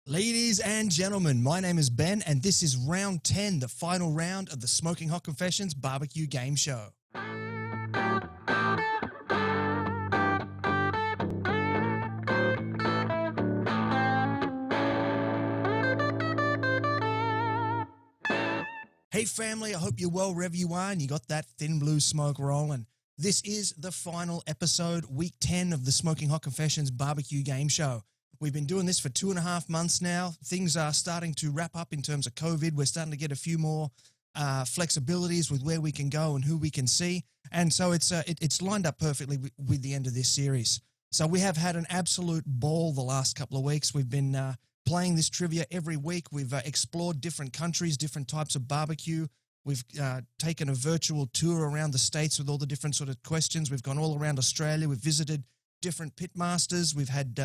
Ladies and gentlemen, my name is Ben, and this is round 10, the final round of the Smoking Hot Confessions Barbecue Game Show. Hey family, I hope you're well wherever you are and you got that thin blue smoke rolling. This is the final episode, week 10 of the Smoking Hot Confessions Barbecue Game Show. We've been doing this for 2.5 months now. Things are starting to wrap up in terms of COVID. We're starting to get a few more flexibilities with where we can go and who we can see. And so it's lined up perfectly with the end of this series. So we have had an absolute ball the last couple of weeks. We've been playing this trivia every week. We've explored different countries, different types of barbecue. We've taken a virtual tour around the States with all the different sort of questions. We've gone all around Australia. We've visited different pitmasters. We've had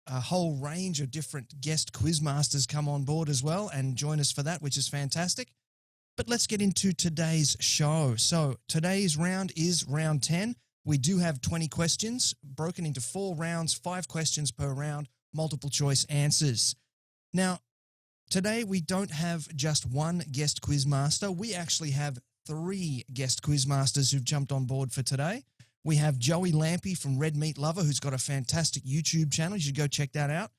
a whole range of different guest quizmasters come on board as well and join us for that, which is fantastic. But let's get into today's show. So today's round is round 10. We do have 20 questions broken into 4 rounds, 5 questions per round, multiple choice answers. Now, today we don't have just one guest quizmaster. We actually have 3 guest quizmasters who've jumped on board for today. We have Joey Lampe from Red Meat Lover, who's got a fantastic YouTube channel. You should go check that out.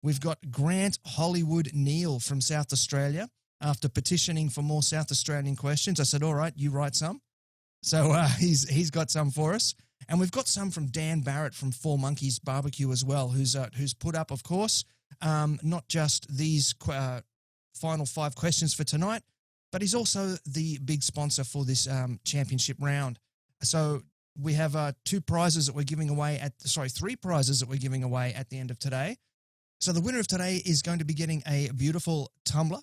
We've got Grant Hollywood Neal from South Australia. After petitioning for more South Australian questions, I said, all right, you write some. So he's got some for us. And we've got some from Dan Barret from 4 Monkeys BBQ as well, who's put up, of course, not just these final 5 questions for tonight, but he's also the big sponsor for this championship round. So we have 3 prizes that we're giving away at the end of today. So the winner of today is going to be getting a beautiful tumbler.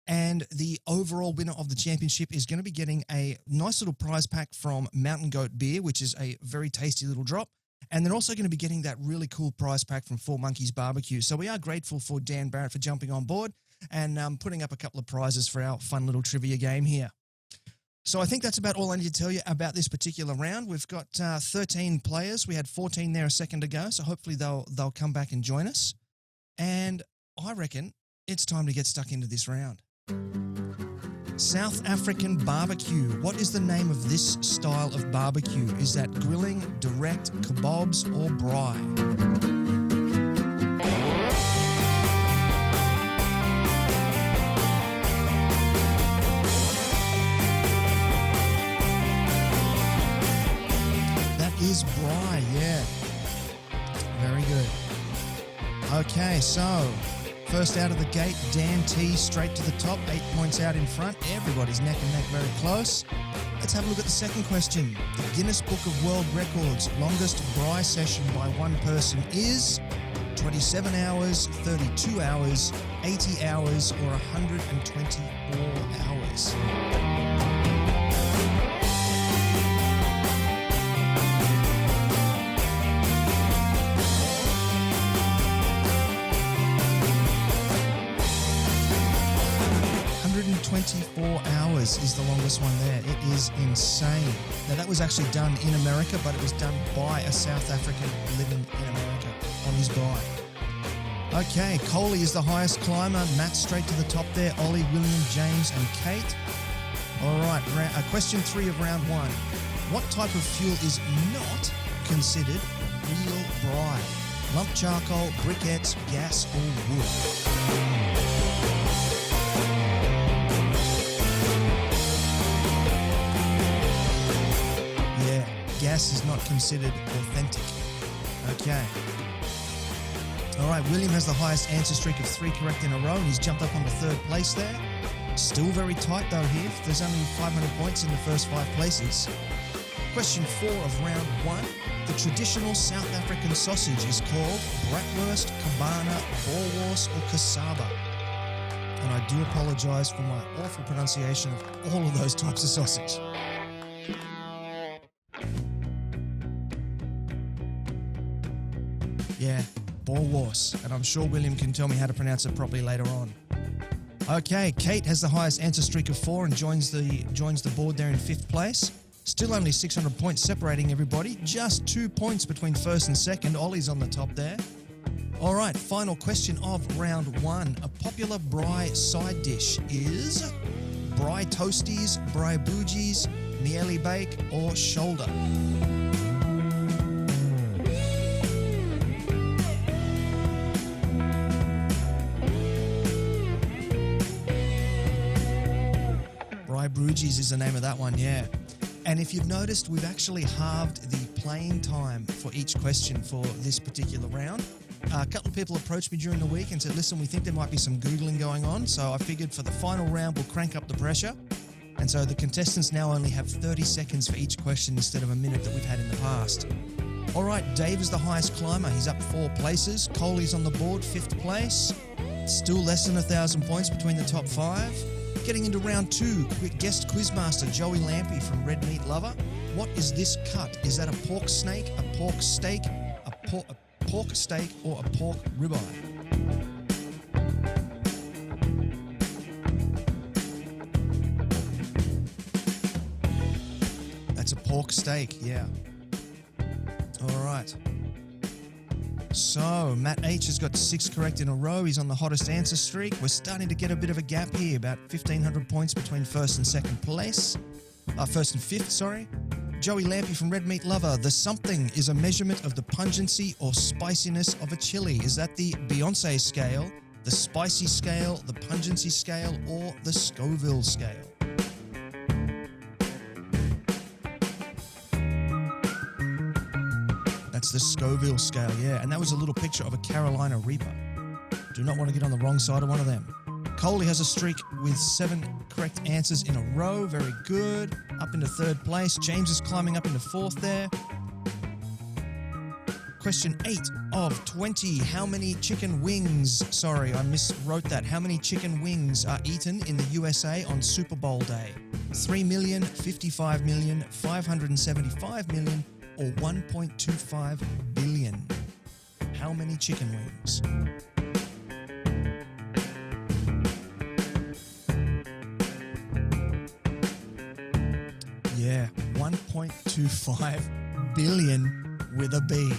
And the overall winner of the championship is going to be getting a nice little prize pack from Mountain Goat Beer, which is a very tasty little drop. And they're also going to be getting that really cool prize pack from 4 Monkeys BBQ. So we are grateful for Dan Barret for jumping on board and putting up a couple of prizes for our fun little trivia game here. So I think that's about all I need to tell you about this particular round. We've got 13 players. We had 14 there a second ago, so hopefully they'll come back and join us. And I reckon it's time to get stuck into this round. South African BBQ. What is the name of this style of barbecue? Is that grilling, direct, kebabs, or braai? Is Braai, yeah. Very good. Okay, so first out of the gate, Dan T straight to the top, 8 points out in front. Everybody's neck and neck very close. Let's have a look at the second question. The Guinness Book of World Records longest Braai session by one person is 27 hours, 32 hours, 80 hours, or 124 hours. 24 hours is the longest one there. It is insane. Now, that was actually done in America, but it was done by a South African living in America on his Braai. Okay, Coley is the highest climber. Matt straight to the top there. Ollie, William, James, and Kate. All right, question 3 of round 1. What type of fuel is not considered real Braai? Lump charcoal, briquettes, gas, or wood? Gas is not considered authentic. Okay. All right, William has the highest answer streak of 3 correct in a row, and he's jumped up onto 3rd place there. Still very tight though here. There's only 500 points in the first 5 places. Question 4 of round 1. The traditional South African sausage is called bratwurst, cabana, boerewors, or cassava. And I do apologize for my awful pronunciation of all of those types of sausage. Yeah, boerewors, and I'm sure William can tell me how to pronounce it properly later on. Okay, Kate has the highest answer streak of 4 and joins the board there in 5th place. Still only 600 points separating everybody. Just 2 points between first and second. Ollie's on the top there. All right, final question of round one. A popular Braai side dish is Braai toasties, Braai bougies, miele bake, or shoulder. Braai bougies is the name of that one, yeah. And if you've noticed, we've actually halved the playing time for each question for this particular round. A couple of people approached me during the week and said, listen, we think there might be some Googling going on. So I figured for the final round, we'll crank up the pressure. And so the contestants now only have 30 seconds for each question instead of a minute that we've had in the past. All right, Dave is the highest climber. He's up 4 places. Coley's on the board, 5th place. Still less than 1,000 points between the top 5. Getting into round 2, guest quizmaster Joey Lampe from Red Meat Lover. What is this cut? Is that a pork snake, a pork steak, a pork steak, or a pork ribeye? That's a pork steak, yeah. All right. So, Matt H has got 6 correct in a row. He's on the hottest answer streak. We're starting to get a bit of a gap here, about 1,500 points between 1st and 2nd place. 1st and 5th, sorry. Joey Lampe from Red Meat Lover. The something is a measurement of the pungency or spiciness of a chili. Is that the Beyonce scale, the spicy scale, the pungency scale, or the Scoville scale? That's the Scoville scale, yeah. And that was a little picture of a Carolina Reaper. Do not want to get on the wrong side of one of them. Coley has a streak with 7 correct answers in a row. Very good. Up into 3rd place. James is climbing up into 4th there. Question 8 of 20. How many chicken wings, sorry, I miswrote that. How many chicken wings are eaten in the USA on Super Bowl day? 3 million, 55 million, 575 million, or 1.25 billion? How many chicken wings? Yeah, 1.25 billion with a B.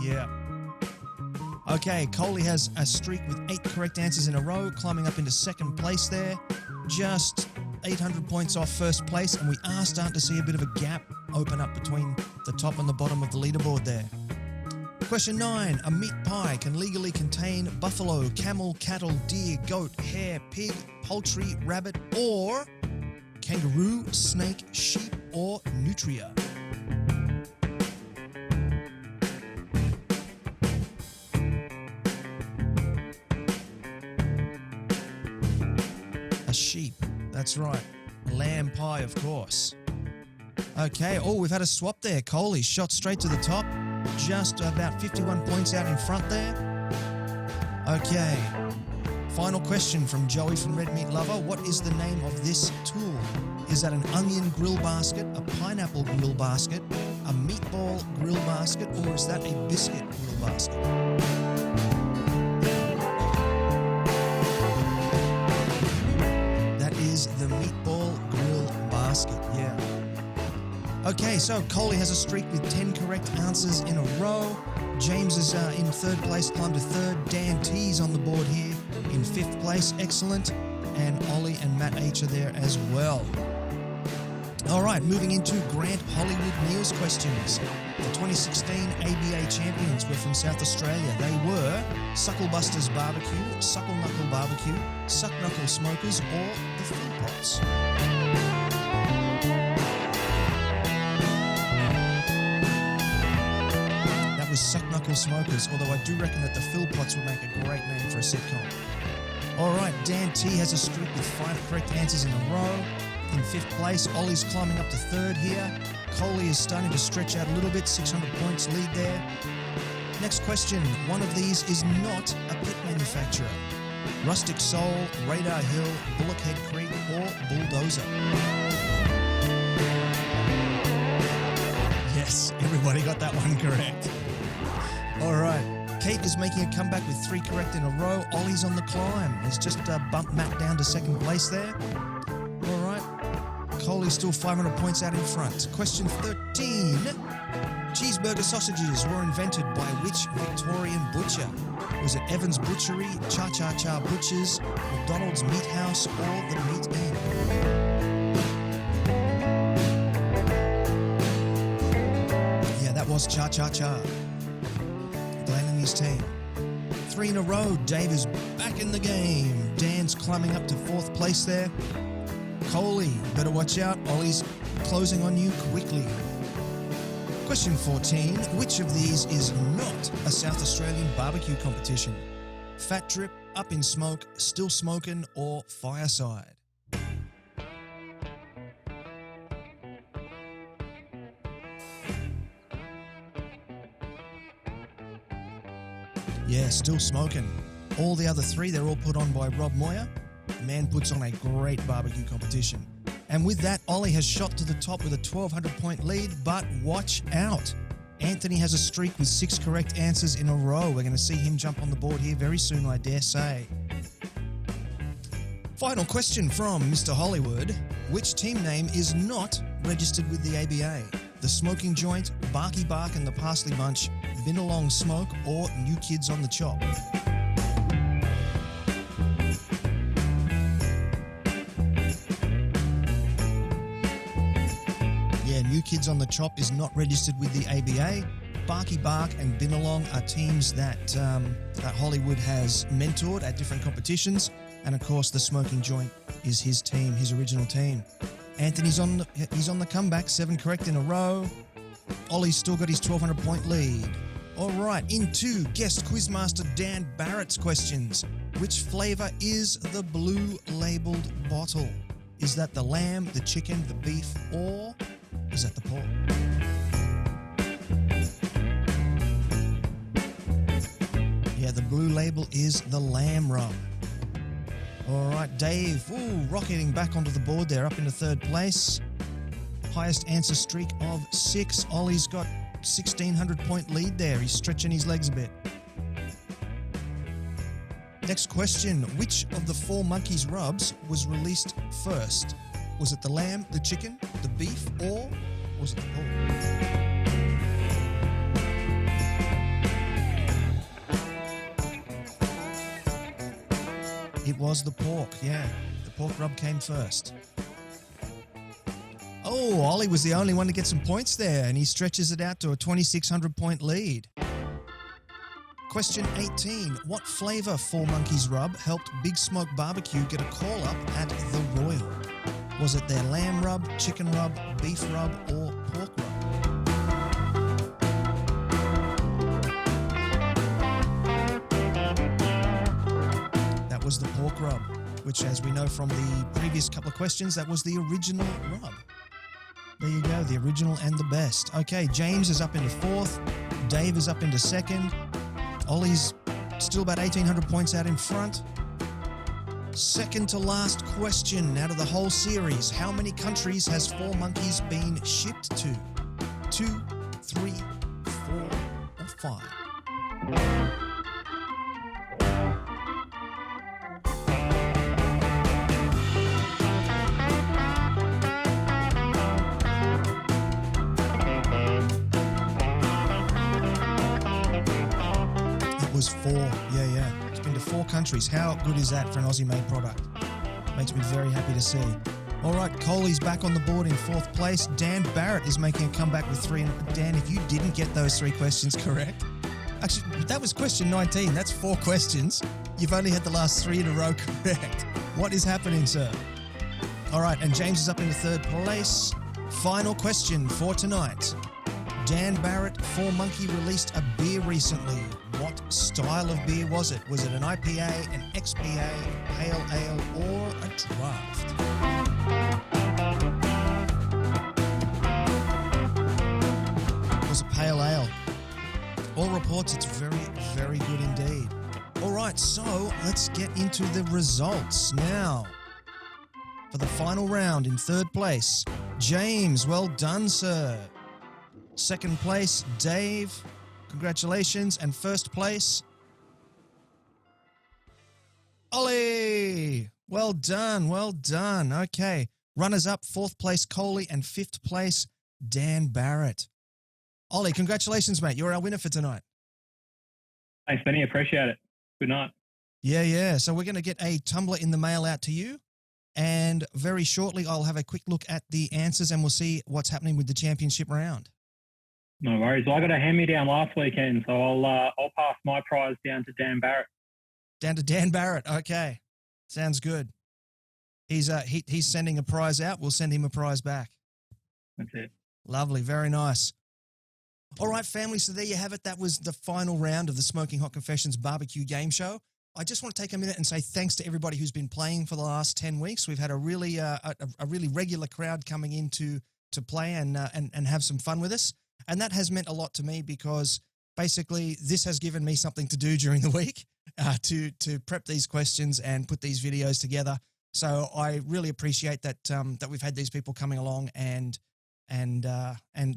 Yeah. Okay, Coley has a streak with 8 correct answers in a row, climbing up into 2nd place there. Just 800 points off 1st place, and we are starting to see a bit of a gap open up between the top and the bottom of the leaderboard there. Question 9. A meat pie can legally contain buffalo, camel, cattle, deer, goat, hare, pig, poultry, rabbit, or kangaroo, snake, sheep, or nutria. A sheep, that's right. Lamb pie, of course. Okay, oh, we've had a swap there. Coley shot straight to the top, just about 51 points out in front there. Okay, final question from Joey from Red Meat Lover. What is the name of this tool? Is that an onion grill basket, a pineapple grill basket, a meatball grill basket, or is that a biscuit grill basket? That is the meatball grill basket, yeah. Okay, so Coley has a streak with 10 correct answers in a row. James is in 3rd place, climbed to 3rd. Dan T's on the board here in 5th place, excellent. And Ollie and Matt H are there as well. All right, moving into Grant Hollywood Neal's questions. The 2016 ABA champions were from South Australia. They were Sucklebusters Barbecue, Suckle Knuckle Barbecue, Suck Knuckle Smokers, or the Philpots. That was Suck Knuckle Smokers, although I do reckon that the Philpots would make a great name for a sitcom. All right, Dan T has a streak with 5 correct answers in a row. In 5th place, Ollie's climbing up to 3rd here. Coley is starting to stretch out a little bit, 600 points lead there. Next question, one of these is not a pit manufacturer. Rustic Soul, Radar Hill, Bullockhead Creek, or Bulldozer. Yes, everybody got that one correct. All right, Kate is making a comeback with 3 correct in a row. Ollie's on the climb. He's just bumped Matt down to 2nd place there. All right, Coley's still 500 points out in front. Question 13. Cheeseburger sausages were invented by which Victorian butcher? Was it Evans Butchery, Cha Cha Cha Butchers, McDonald's Meat House, or the Meat Inn? Yeah, that was Cha Cha Cha. Glenn and his team. 3 in a row. Dave is back in the game. Dan's climbing up to 4th place there. Coley, better watch out. Ollie's closing on you quickly. Question 14. Which of these is not a South Australian barbecue competition? Fat Drip, Up in Smoke, Still Smokin', or Fireside? Yeah, Still Smokin'. All the other 3, they're all put on by Rob Moyer. The man puts on a great barbecue competition. And with that, Ollie has shot to the top with a 1,200-point lead, but watch out. Anthony has a streak with 6 correct answers in a row. We're going to see him jump on the board here very soon, I dare say. Final question from Mr. Hollywood. Which team name is not registered with the ABA? The Smoking Joint, Barky Bark and the Parsley Bunch, Been Along Smoke, or New Kids on the Chop? New Kids on the Chop is not registered with the ABA. Barky Bark and Bin Along are teams that Hollywood has mentored at different competitions. And of course, the Smoking Joint is his team, his original team. Anthony's on the comeback, 7 correct in a row. Ollie's still got his 1,200-point lead. All right, into guest Quizmaster Dan Barret's questions. Which flavour is the blue labelled bottle? Is that the lamb, the chicken, the beef, or is that the pork? Yeah, the blue label is the lamb rub. All right, Dave, rocketing back onto the board there, up into 3rd place. Highest answer streak of 6. Ollie's got 1,600-point lead there. He's stretching his legs a bit. Next question. Which of the 4 Monkeys rubs was released first? Was it the lamb, the chicken, the beef, or was it the pork? It was the pork, yeah. The pork rub came first. Oh, Ollie was the only one to get some points there, and he stretches it out to a 2,600-point lead. Question 18. What flavour 4 Monkeys rub helped Big Smoke BBQ get a call-up at the Royal? Was it their lamb rub, chicken rub, beef rub, or pork rub? That was the pork rub, which, as we know from the previous couple of questions, that was the original rub. There you go, the original and the best. Okay, James is up into 4th. Dave is up into 2nd. Ollie's still about 1,800 points out in front. Second to last question out of the whole series. How many countries has 4 Monkeys been shipped to? 2, 3, 4, or 5? It was 4. Yeah. It's been to 4 countries. How good is that for an Aussie-made product? Makes me very happy to see. All right, Coley's back on the board in 4th place. Dan Barret is making a comeback with 3. And Dan, if you didn't get those 3 questions correct, actually, that was question 19. That's 4 questions. You've only had the last 3 in a row correct. What is happening, sir? All right, and James is up into 3rd place. Final question for tonight. Dan Barret, 4 Monkey, released a beer recently. What style of beer was it? Was it an IPA, an XPA, pale ale, or a draft? It was a pale ale. All reports it's very, very good indeed. All right, so let's get into the results now. For the final round in 3rd place, James, well done, sir. 2nd place, Dave, congratulations. And 1st place, Ollie, well done, well done. Okay, runners up, 4th place, Coley, and 5th place, Dan Barret. Ollie, congratulations, mate. You're our winner for tonight. Thanks, Benny. Appreciate it. Good night. Yeah. So we're going to get a tumbler in the mail out to you. And very shortly, I'll have a quick look at the answers and we'll see what's happening with the championship round. No worries. Well, I got a hand-me-down last weekend, so I'll pass my prize down to Dan Barret. Down to Dan Barret. Okay. Sounds good. He's sending a prize out. We'll send him a prize back. That's it. Lovely. Very nice. All right, family. So there you have it. That was the final round of the Smoking Hot Confessions barbecue game show. I just want to take a minute and say thanks to everybody who's been playing for the last 10 weeks. We've had a really regular crowd coming in to play and have some fun with us. And that has meant a lot to me because basically this has given me something to do during the week to prep these questions and put these videos together. So I really appreciate that that we've had these people coming along and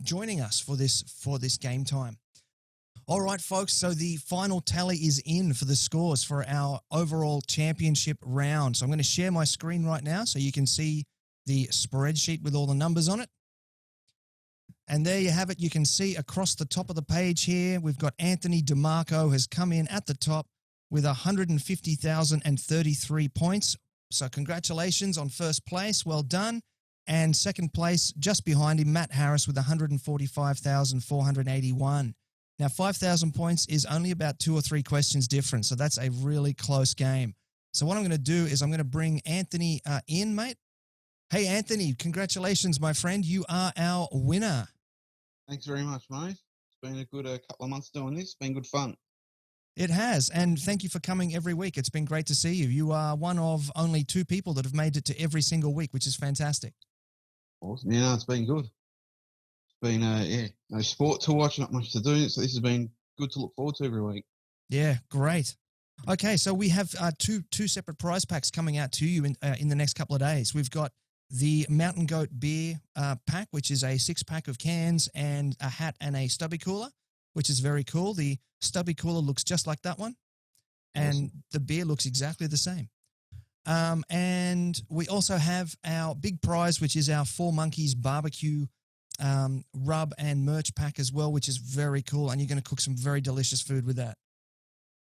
joining us for this game time. All right, folks, so the final tally is in for the scores for our overall championship round. So I'm going to share my screen right now so you can see the spreadsheet with all the numbers on it. And there you have it. You can see across the top of the page here, we've got Anthony DeMarco has come in at the top with 150,033 points. So congratulations on first place. Well done. And second place, just behind him, Matt Harris with 145,481. Now, 5,000 points is only about 2 or 3 questions different, so that's a really close game. So what I'm going to do is I'm going to bring Anthony in, mate. Hey, Anthony, congratulations, my friend. You are our winner. Thanks very much, mate. It's been a good couple of months doing this. It's been good fun. It has, and thank you for coming every week. It's been great to see you. You are one of only 2 people that have made it to every single week, which is fantastic. Awesome. Yeah, it's been good. Been no sport to watch, not much to do, so this has been good to look forward to every week. Yeah, great. Okay, so we have two separate prize packs coming out to you in the next couple of days. We've got the Mountain Goat beer pack, which is a 6-pack of cans and a hat and a stubby cooler, which is very cool. The stubby cooler looks just like that one, and awesome. The beer looks exactly the same. And we also have our big prize, which is our 4 Monkeys barbecue rub and merch pack as well, which is very cool, and you're going to cook some very delicious food with that.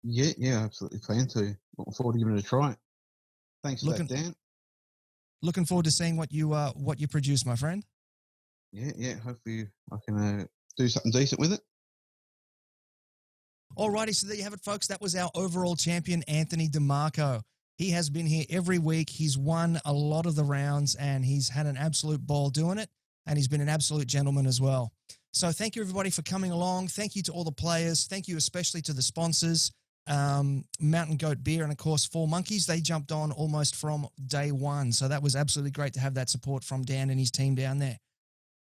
Yeah, absolutely plan to. Looking forward to giving it a try. Thanks for that, Dan. Looking forward to seeing what you produce, my friend. Yeah. Hopefully I can do something decent with it. Alrighty, so there you have it, folks. That was our overall champion, Anthony DeMarco. He has been here every week. He's won a lot of the rounds, and he's had an absolute ball doing it. And he's been an absolute gentleman as well. So thank you, everybody, for coming along. Thank you to all the players. Thank you especially to the sponsors, Mountain Goat Beer and, of course, 4 Monkeys. They jumped on almost from day one. So that was absolutely great to have that support from Dan and his team down there.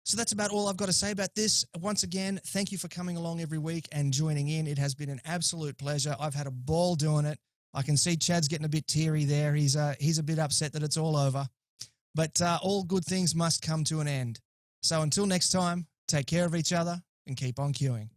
So that's about all I've got to say about this. Once again, thank you for coming along every week and joining in. It has been an absolute pleasure. I've had a ball doing it. I can see Chad's getting a bit teary there. He's a bit upset that it's all over. But all good things must come to an end. So until next time, take care of each other and keep on queuing.